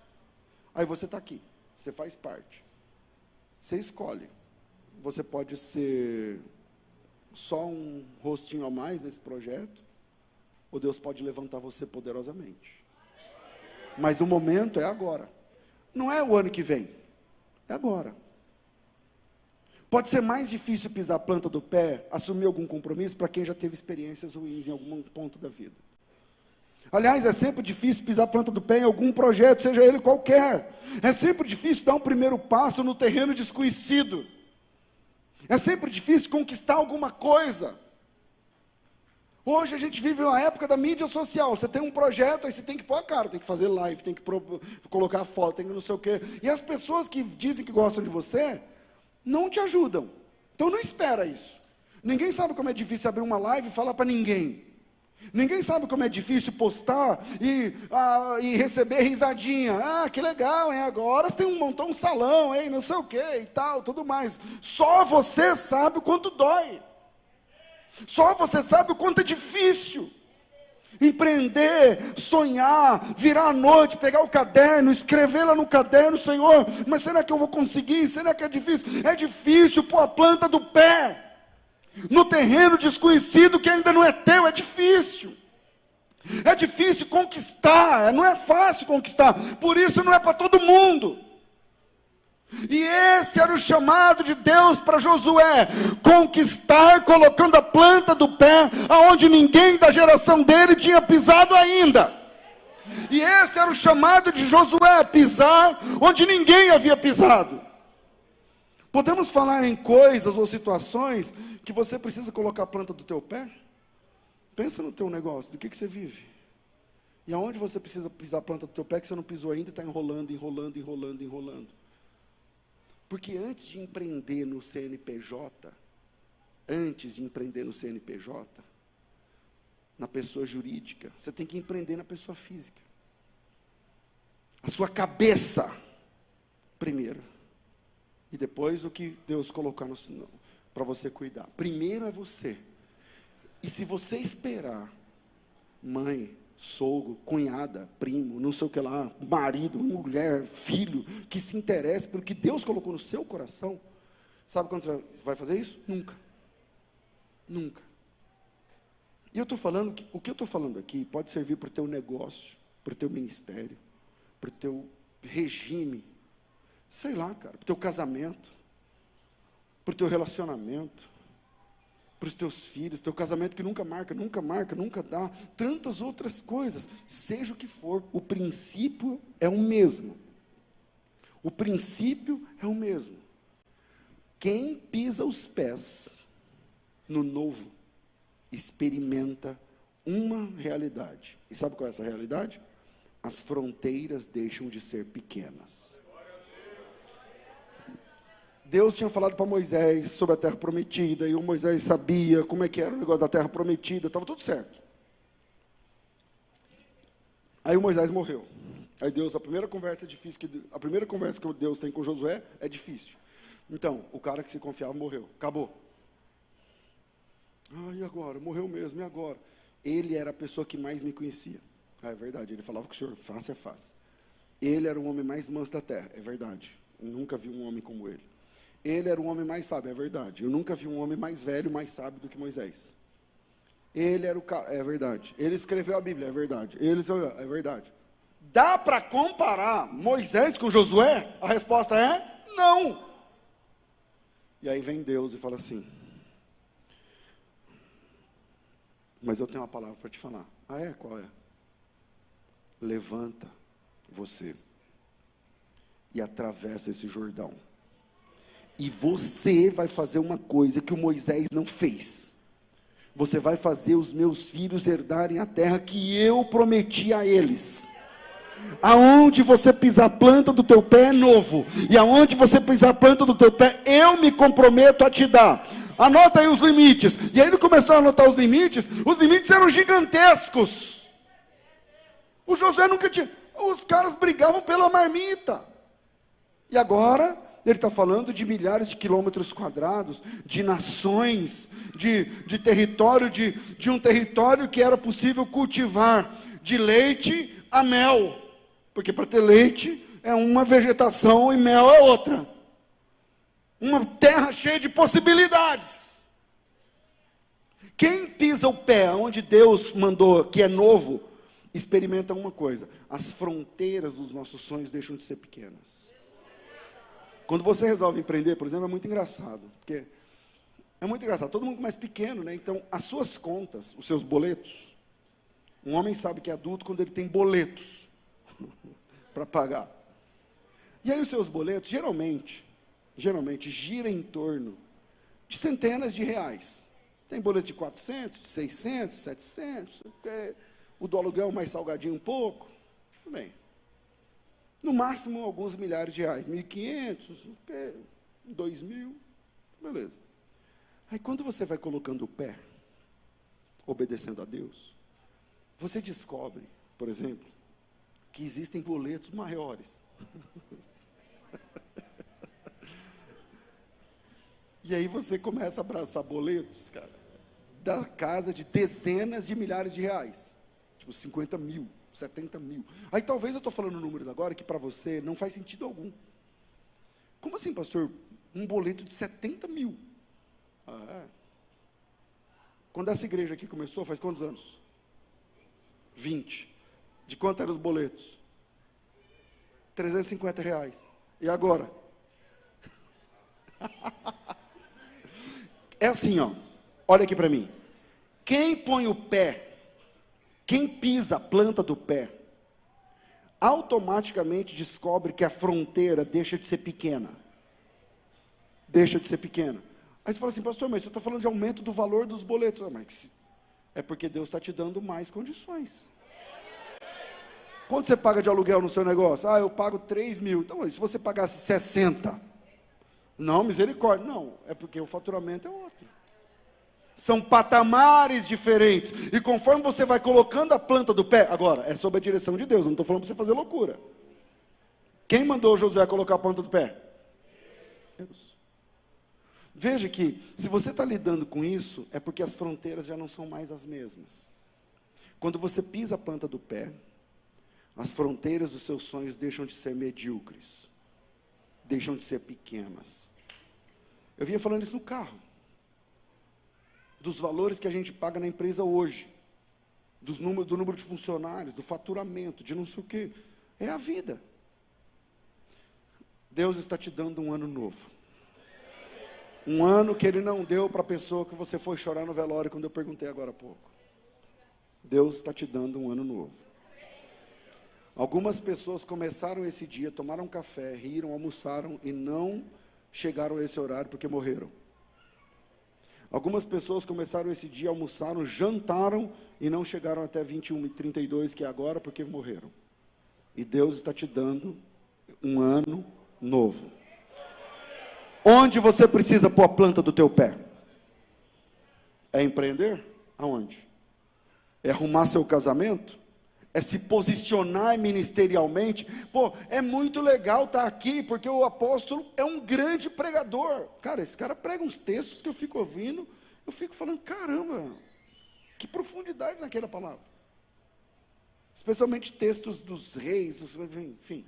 S3: Aí você está aqui, você faz parte. Você escolhe. Você pode ser só um rostinho a mais nesse projeto, ou Deus pode levantar você poderosamente. Mas o momento é agora. Não é o ano que vem, é agora. Pode ser mais difícil pisar a planta do pé, assumir algum compromisso para quem já teve experiências ruins em algum ponto da vida. Aliás, é sempre difícil pisar a planta do pé em algum projeto, seja ele qualquer. É sempre difícil dar um primeiro passo no terreno desconhecido. É sempre difícil conquistar alguma coisa. Hoje a gente vive uma época da mídia social. Você tem um projeto, aí você tem que pôr a cara, tem que fazer live, tem que colocar foto, tem que não sei o quê. E as pessoas que dizem que gostam de você, não te ajudam. Então não espera isso. Ninguém sabe como é difícil abrir uma live e falar para ninguém. Ninguém sabe como é difícil postar e receber risadinha. Ah, que legal, hein? Agora você tem um salão, hein? Não sei o quê e tal, tudo mais. Só você sabe o quanto dói. Só você sabe o quanto é difícil. Empreender, sonhar, virar à noite, pegar o caderno, escrever lá no caderno, Senhor, mas será que eu vou conseguir? Será que é difícil? É difícil pôr a planta do pé no terreno desconhecido que ainda não é teu, é difícil. É difícil conquistar, não é fácil conquistar, por isso não é para todo mundo. E esse era o chamado de Deus para Josué, conquistar colocando a planta do pé aonde ninguém da geração dele tinha pisado ainda. E esse era o chamado de Josué, pisar onde ninguém havia pisado. Podemos falar em coisas ou situações que você precisa colocar a planta do teu pé? Pensa no teu negócio, do que você vive. E aonde você precisa pisar a planta do teu pé que você não pisou ainda e está enrolando. Porque antes de empreender no CNPJ, na pessoa jurídica, você tem que empreender na pessoa física. A sua cabeça, primeiro. E depois o que Deus colocar para você cuidar. Primeiro é você. E se você esperar mãe, sogro, cunhada, primo, não sei o que lá, marido, mulher, filho, que se interesse pelo que Deus colocou no seu coração, sabe quando você vai fazer isso? Nunca. Nunca. E eu estou falando que o que eu estou falando aqui pode servir para o teu negócio, para o teu ministério, para o teu regime, sei lá, cara, para o teu casamento, para o teu relacionamento, para os teus filhos, teu casamento que nunca marca, nunca dá, tantas outras coisas, seja o que for, o princípio é o mesmo. O princípio é o mesmo. Quem pisa os pés no novo, experimenta uma realidade. E sabe qual é essa realidade? As fronteiras deixam de ser pequenas. Deus tinha falado para Moisés sobre a terra prometida, e o Moisés sabia como é que era o negócio da terra prometida, estava tudo certo. Aí o Moisés morreu. Aí Deus, a primeira conversa que Deus tem com Josué é difícil. Então, o cara que se confiava morreu, acabou. Ah, e agora? Morreu mesmo, e agora? Ele era a pessoa que mais me conhecia. Ah, é verdade, ele falava com o Senhor, face a face. Ele era o homem mais manso da terra, é verdade. Eu nunca vi um homem como ele. Ele era o homem mais sábio, é verdade. Eu nunca vi um homem mais velho, mais sábio do que Moisés. Ele era o cara, é verdade. Ele escreveu a Bíblia, é verdade. É verdade. Dá para comparar Moisés com Josué? A resposta é não. E aí vem Deus e fala assim: mas eu tenho uma palavra para te falar. Ah, é? Qual é? Levanta você e atravessa esse Jordão. E você vai fazer uma coisa que o Moisés não fez. Você vai fazer os meus filhos herdarem a terra que eu prometi a eles. Aonde você pisar a planta do teu pé é novo. E aonde você pisar a planta do teu pé, eu me comprometo a te dar. Anota aí os limites. E aí ele começou a anotar os limites eram gigantescos. O Josué nunca tinha. Os caras brigavam pela marmita. E agora ele está falando de milhares de quilômetros quadrados, de nações, de território, de um território que era possível cultivar de leite a mel. Porque para ter leite é uma vegetação e mel é outra. Uma terra cheia de possibilidades. Quem pisa o pé onde Deus mandou, que é novo, experimenta uma coisa: as fronteiras dos nossos sonhos deixam de ser pequenas. Quando você resolve empreender, por exemplo, é muito engraçado, porque é muito engraçado, todo mundo começa pequeno, né? Então, as suas contas, os seus boletos, um homem sabe que é adulto quando ele tem boletos para pagar. E aí os seus boletos, geralmente, gira em torno de centenas de reais. Tem boleto de 400, de 600, 700, o do aluguel mais salgadinho um pouco, tudo bem. No máximo, alguns milhares de reais, 1.500, 2.000, beleza. Aí, quando você vai colocando o pé, obedecendo a Deus, você descobre, por exemplo, que existem boletos maiores. E aí você começa a abraçar boletos, cara, da casa de dezenas de milhares de reais. Tipo, 50 mil, 70 mil. Aí talvez eu estou falando números agora que para você não faz sentido algum. Como assim, pastor? Um boleto de 70 mil? Quando essa igreja aqui começou, faz quantos anos? 20. De quanto eram os boletos? 350 reais. E agora? É assim, ó. Olha aqui para mim. Quem põe o pé, quem pisa a planta do pé, automaticamente descobre que a fronteira deixa de ser pequena. Deixa de ser pequena. Aí você fala assim, pastor, mas você está falando de aumento do valor dos boletos. Mas é porque Deus está te dando mais condições. Quanto você paga de aluguel no seu negócio? Eu pago 3 mil. Então, se você pagasse 60, não, misericórdia. Não, é porque o faturamento é outro. São patamares diferentes. E conforme você vai colocando a planta do pé, agora, é sob a direção de Deus, não estou falando para você fazer loucura. Quem mandou Josué colocar a planta do pé? Deus. Veja que, se você está lidando com isso, é porque as fronteiras já não são mais as mesmas. Quando você pisa a planta do pé, as fronteiras dos seus sonhos deixam de ser medíocres, deixam de ser pequenas. Eu vinha falando isso no carro, dos valores que a gente paga na empresa hoje, do número de funcionários, do faturamento, de não sei o quê. É a vida. Deus está te dando um ano novo. Um ano que Ele não deu para a pessoa que você foi chorar no velório, quando eu perguntei agora há pouco. Deus está te dando um ano novo. Algumas pessoas começaram esse dia, tomaram café, riram, almoçaram e não chegaram a esse horário porque morreram. Algumas pessoas começaram esse dia, almoçaram, jantaram e não chegaram até 21h32, que é agora, porque morreram. E Deus está te dando um ano novo. Onde você precisa pôr a planta do teu pé? É empreender? Aonde? É arrumar seu casamento? É se posicionar ministerialmente? Pô, é muito legal estar aqui, porque o apóstolo é um grande pregador. Cara, esse cara prega uns textos que eu fico ouvindo, eu fico falando, caramba, que profundidade naquela palavra. Especialmente textos dos reis, enfim.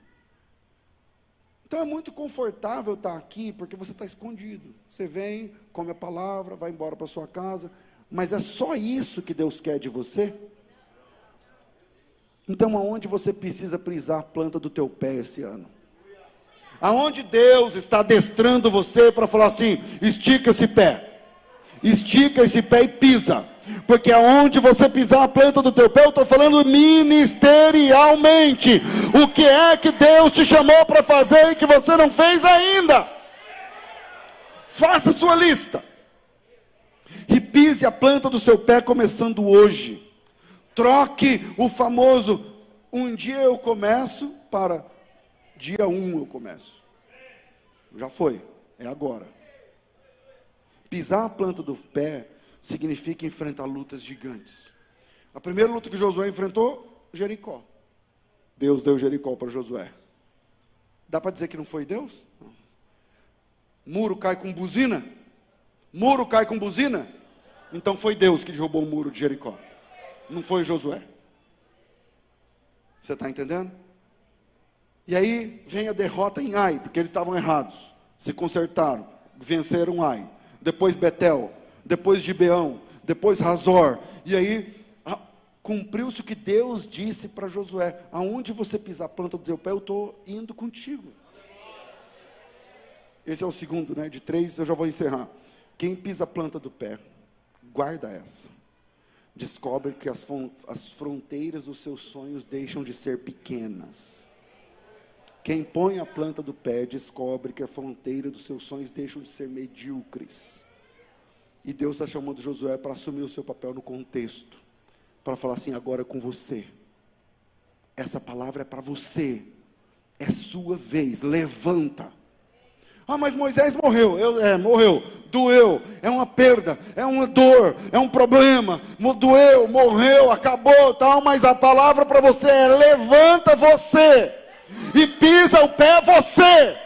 S3: Então é muito confortável estar aqui, porque você está escondido. Você vem, come a palavra, vai embora para sua casa, mas é só isso que Deus quer de você? Então, aonde você precisa pisar a planta do teu pé esse ano? Aonde Deus está adestrando você para falar assim, estica esse pé e pisa, porque aonde você pisar a planta do teu pé, eu estou falando ministerialmente, o que é que Deus te chamou para fazer e que você não fez ainda? Faça sua lista, e pise a planta do seu pé começando hoje. Troque o famoso, um dia eu começo, para dia 1 eu começo. Já foi, é agora. Pisar a planta do pé significa enfrentar lutas gigantes. A primeira luta que Josué enfrentou, Jericó. Deus deu Jericó para Josué. Dá para dizer que não foi Deus? Não. Muro cai com buzina? Muro cai com buzina? Então foi Deus que derrubou o muro de Jericó. Não foi Josué. Você está entendendo? E aí vem a derrota em Ai, porque eles estavam errados. Se consertaram, venceram Ai. Depois Betel, depois Gibeão, depois Razor. E aí cumpriu-se o que Deus disse para Josué: aonde você pisar a planta do teu pé, eu estou indo contigo. Esse é o segundo, né? De 3, eu já vou encerrar. Quem pisa a planta do pé, guarda essa. Descobre que as fronteiras dos seus sonhos deixam de ser pequenas. Quem põe a planta do pé, descobre que a fronteira dos seus sonhos deixam de ser medíocres. E Deus está chamando Josué para assumir o seu papel no contexto. Para falar assim: agora é com você. Essa palavra é para você. É sua vez, levanta. Ah, mas Moisés morreu. Morreu, doeu, é uma perda, é uma dor, é um problema. Doeu, morreu, acabou, tal. Mas a palavra para você é: levanta você e pisa o pé você.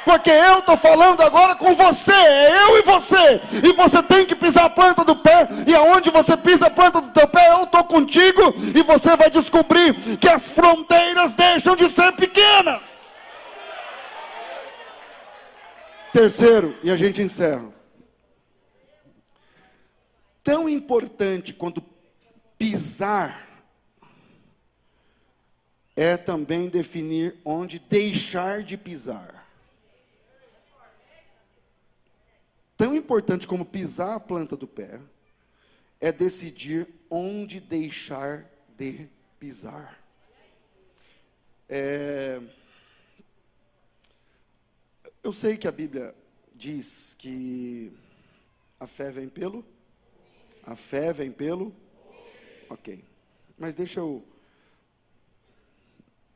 S3: Porque eu estou falando agora com você, é eu e você. E você tem que pisar a planta do pé. E aonde você pisa a planta do teu pé, eu estou contigo. E você vai descobrir que as fronteiras deixam de ser pequenas. Terceiro, e a gente encerra. Tão importante quanto pisar é também definir onde deixar de pisar. Tão importante como pisar a planta do pé é decidir onde deixar de pisar. Eu sei que a Bíblia diz que a fé vem pelo? A fé vem pelo? Ok. Mas deixa eu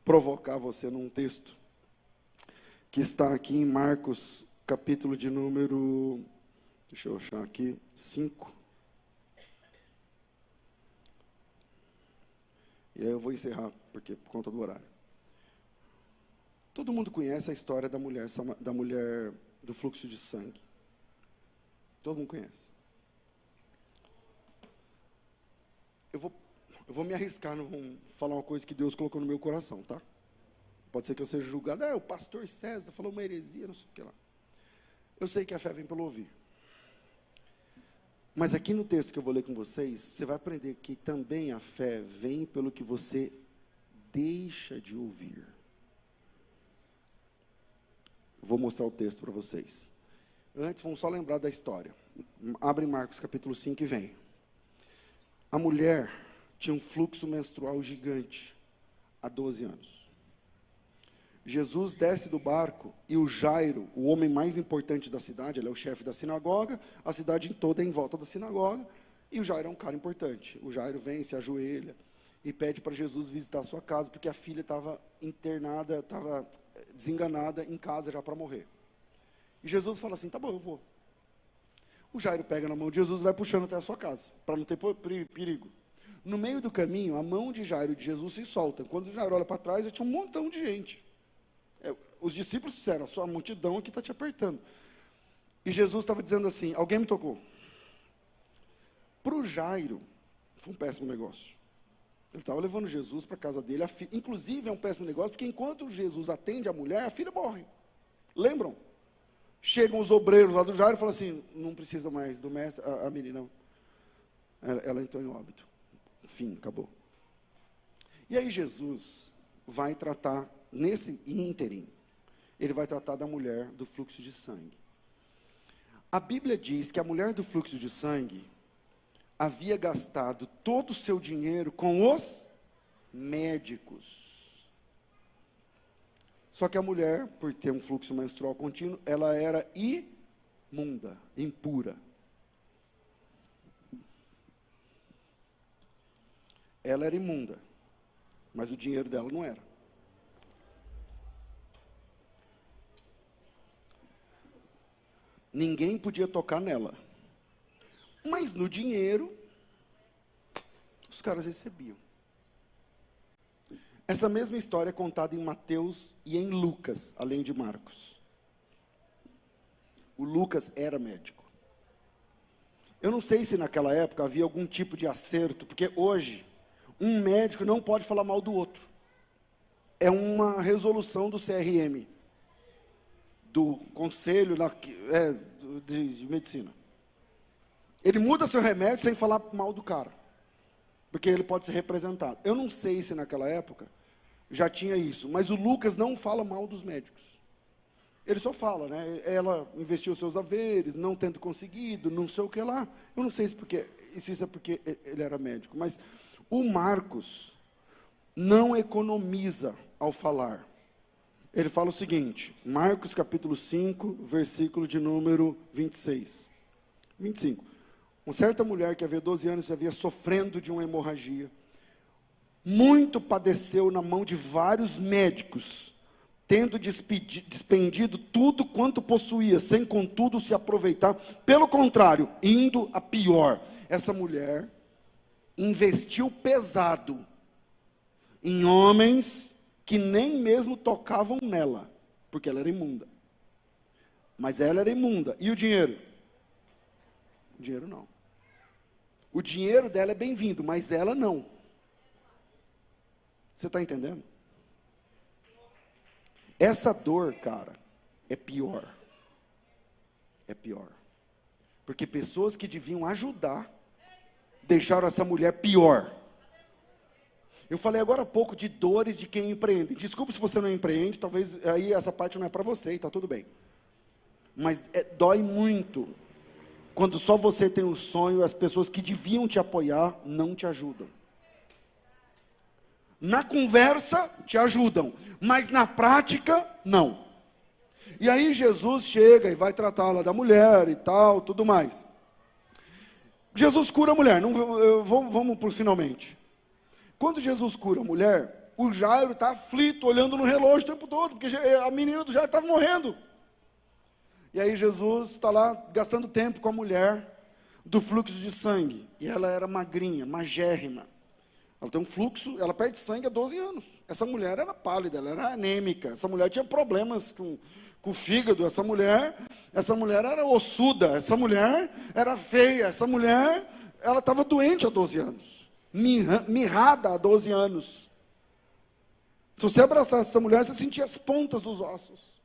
S3: provocar você num texto que está aqui em Marcos, capítulo de número, deixa eu achar aqui, 5. E aí eu vou encerrar, porque por conta do horário. Todo mundo conhece a história da mulher do fluxo de sangue. Todo mundo conhece. Eu vou me arriscar, não vou falar uma coisa que Deus colocou no meu coração, tá? Pode ser que eu seja julgado. O pastor César falou uma heresia, não sei o que lá. Eu sei que a fé vem pelo ouvir. Mas aqui no texto que eu vou ler com vocês, você vai aprender que também a fé vem pelo que você deixa de ouvir. Vou mostrar o texto para vocês. Antes, vamos só lembrar da história. Abre Marcos capítulo 5 e vem. A mulher tinha um fluxo menstrual gigante há 12 anos. Jesus desce do barco e o Jairo, o homem mais importante da cidade, ele é o chefe da sinagoga, a cidade toda é em volta da sinagoga, e o Jairo é um cara importante. O Jairo vem, se ajoelha e pede para Jesus visitar a sua casa, porque a filha estava internada, estava desenganada em casa já para morrer. E Jesus fala assim: tá bom, eu vou. O Jairo pega na mão de Jesus e vai puxando até a sua casa, para não ter perigo. No meio do caminho, a mão de Jairo e de Jesus se solta. Quando o Jairo olha para trás, já tinha um montão de gente. Os discípulos disseram: a sua multidão aqui está te apertando. E Jesus estava dizendo assim: alguém me tocou. Para o Jairo, foi um péssimo negócio. Ele estava levando Jesus para a casa dele. Inclusive, é um péssimo negócio, porque enquanto Jesus atende a mulher, a filha morre. Lembram? Chegam os obreiros lá do Jairo e falam assim: não precisa mais do mestre, a menina não. Ela entrou em óbito. Fim, acabou. E aí Jesus vai tratar, nesse ínterim, ele vai tratar da mulher do fluxo de sangue. A Bíblia diz que a mulher do fluxo de sangue havia gastado todo o seu dinheiro com os médicos. Só que a mulher, por ter um fluxo menstrual contínuo, ela era imunda, impura. Ela era imunda, mas o dinheiro dela não era. Ninguém podia tocar nela. Mas no dinheiro, os caras recebiam. Essa mesma história é contada em Mateus e em Lucas, além de Marcos. O Lucas era médico. Eu não sei se naquela época havia algum tipo de acerto, porque hoje, um médico não pode falar mal do outro. é uma resolução do CRM, do Conselho de Medicina. Ele muda seu remédio sem falar mal do cara, porque ele pode ser representado. Eu não sei se naquela época já tinha isso, mas o Lucas não fala mal dos médicos. Ele só fala, né? Ela investiu seus haveres, não tendo conseguido, não sei o que lá. Eu não sei se isso é porque ele era médico, mas o Marcos não economiza ao falar. Ele fala o seguinte, Marcos capítulo 5, versículo de número 25. Uma certa mulher que havia 12 anos já havia sofrendo de uma hemorragia, muito padeceu na mão de vários médicos, tendo despendido tudo quanto possuía, sem contudo se aproveitar, pelo contrário, indo a pior. Essa mulher investiu pesado em homens que nem mesmo tocavam nela, porque ela era imunda. Mas ela era imunda. E o dinheiro? O dinheiro não. O dinheiro dela é bem-vindo, mas ela não. Você está entendendo? Essa dor, cara, é pior. É pior. Porque pessoas que deviam ajudar, deixaram essa mulher pior. Eu falei agora há pouco de dores de quem empreende. Desculpe se você não empreende, talvez aí essa parte não é para você e está tudo bem. Mas dói muito quando só você tem um sonho e as pessoas que deviam te apoiar não te ajudam. Na conversa te ajudam, mas na prática não. E aí Jesus chega e vai tratá-la da mulher e tal, tudo mais. Jesus cura a mulher, vamos para o finalmente. Quando Jesus cura a mulher, o Jairo está aflito, olhando no relógio o tempo todo, porque a menina do Jairo estava morrendo. E aí Jesus está lá gastando tempo com a mulher do fluxo de sangue. E ela era magrinha, magérrima. Ela tem um fluxo, ela perde sangue há 12 anos. Essa mulher era pálida, ela era anêmica. Essa mulher tinha problemas com o fígado. Essa mulher era ossuda. Essa mulher era feia. Essa mulher, ela estava doente há 12 anos. Mirrada há 12 anos. Se você abraçasse essa mulher, você sentia as pontas dos ossos.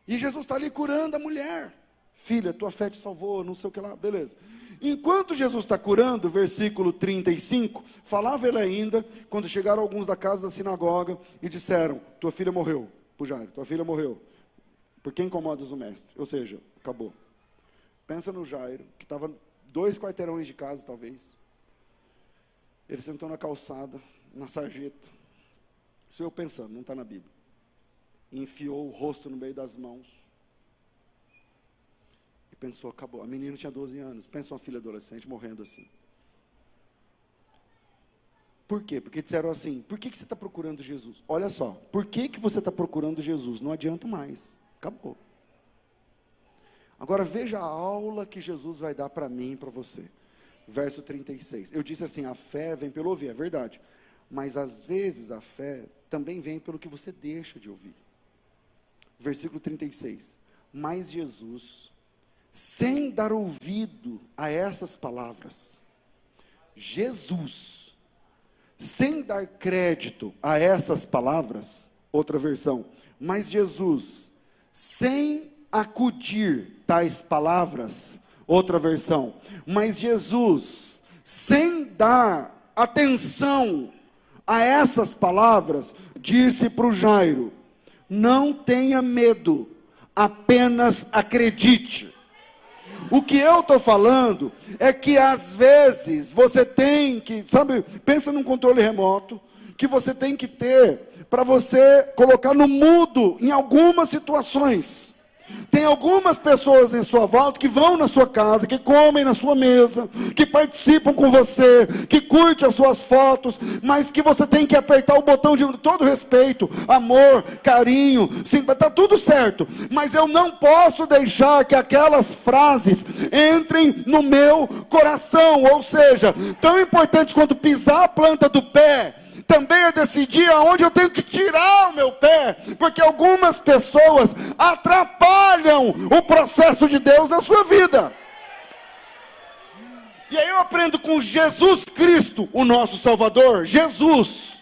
S3: E Jesus está ali curando a mulher. Filha, tua fé te salvou, não sei o que lá, beleza. Enquanto Jesus está curando, versículo 35, falava ele ainda, quando chegaram alguns da casa da sinagoga, e disseram, tua filha morreu, pro Jairo, tua filha morreu. Por que incomodas o mestre? Ou seja, acabou. Pensa no Jairo, que estava 2 quarteirões de casa, talvez. Ele sentou na calçada, na sarjeta. Isso eu pensando, não está na Bíblia. E enfiou o rosto no meio das mãos. E pensou, acabou. A menina tinha 12 anos. Pensa uma filha adolescente morrendo assim. Por quê? Porque disseram assim, por que você está procurando Jesus? Olha só, por que você está procurando Jesus? Não adianta mais. Acabou. Agora veja a aula que Jesus vai dar para mim e para você. Verso 36. Eu disse assim, a fé vem pelo ouvir, é verdade. Mas às vezes a fé também vem pelo que você deixa de ouvir. Versículo 36. Mas Jesus, sem dar ouvido a essas palavras, Jesus, sem dar crédito a essas palavras, outra versão, mas Jesus, sem acudir tais palavras, outra versão, mas Jesus, sem dar atenção a essas palavras, disse para o Jairo, não tenha medo, apenas acredite. O que eu estou falando é que às vezes você tem que, sabe, pensa num controle remoto, que você tem que ter para você colocar no mudo em algumas situações. Tem algumas pessoas em sua volta que vão na sua casa, que comem na sua mesa, que participam com você, que curtem as suas fotos, mas que você tem que apertar o botão de todo respeito, amor, carinho, sim, está tudo certo, mas eu não posso deixar que aquelas frases entrem no meu coração, ou seja, tão importante quanto pisar a planta do pé, também é decidir aonde eu tenho que tirar o meu pé, porque algumas pessoas atrapalham o processo de Deus na sua vida. E aí eu aprendo com Jesus Cristo, o nosso Salvador, Jesus,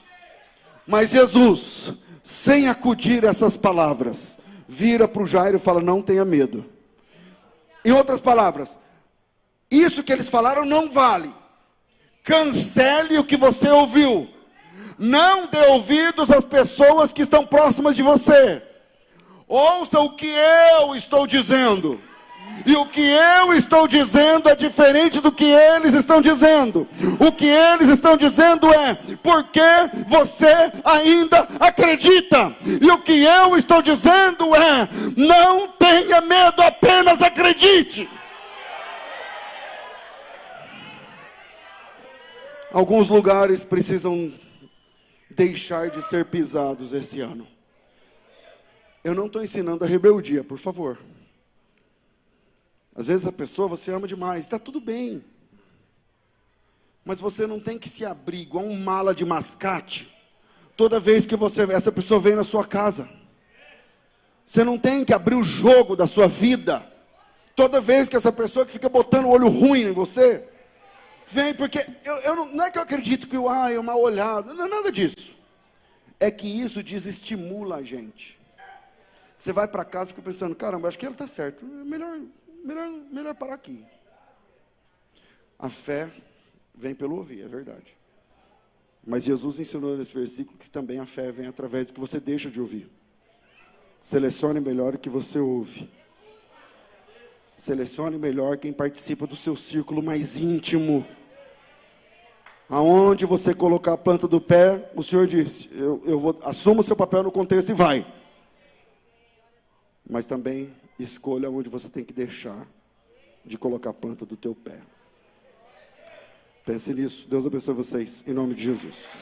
S3: Mas Jesus, sem acudir essas palavras, vira para o Jairo e fala: não tenha medo. Em outras palavras, isso que eles falaram não vale. Cancele o que você ouviu. Não dê ouvidos às pessoas que estão próximas de você. Ouça o que eu estou dizendo. E o que eu estou dizendo é diferente do que eles estão dizendo. O que eles estão dizendo é: porque você ainda acredita. E o que eu estou dizendo é: não tenha medo, apenas acredite. Alguns lugares precisam deixar de ser pisados esse ano. Eu não estou ensinando a rebeldia, por favor. Às vezes a pessoa você ama demais, está tudo bem. Mas você não tem que se abrir igual um mala de mascate toda vez que essa pessoa vem na sua casa. Você não tem que abrir o jogo da sua vida toda vez que essa pessoa que fica botando o olho ruim em você vem, porque não é que eu acredito que é uma olhada, não é nada disso. É que isso desestimula a gente. Você vai para casa e fica pensando: caramba, acho que ele está certo, melhor parar aqui. A fé vem pelo ouvir, é verdade. Mas Jesus ensinou nesse versículo que também a fé vem através do que você deixa de ouvir. Selecione melhor o que você ouve. Selecione melhor quem participa do seu círculo mais íntimo. Aonde você colocar a planta do pé, o Senhor disse: assuma o seu papel no contexto e vai. Mas também escolha onde você tem que deixar de colocar a planta do teu pé. Pense nisso. Deus abençoe vocês, em nome de Jesus.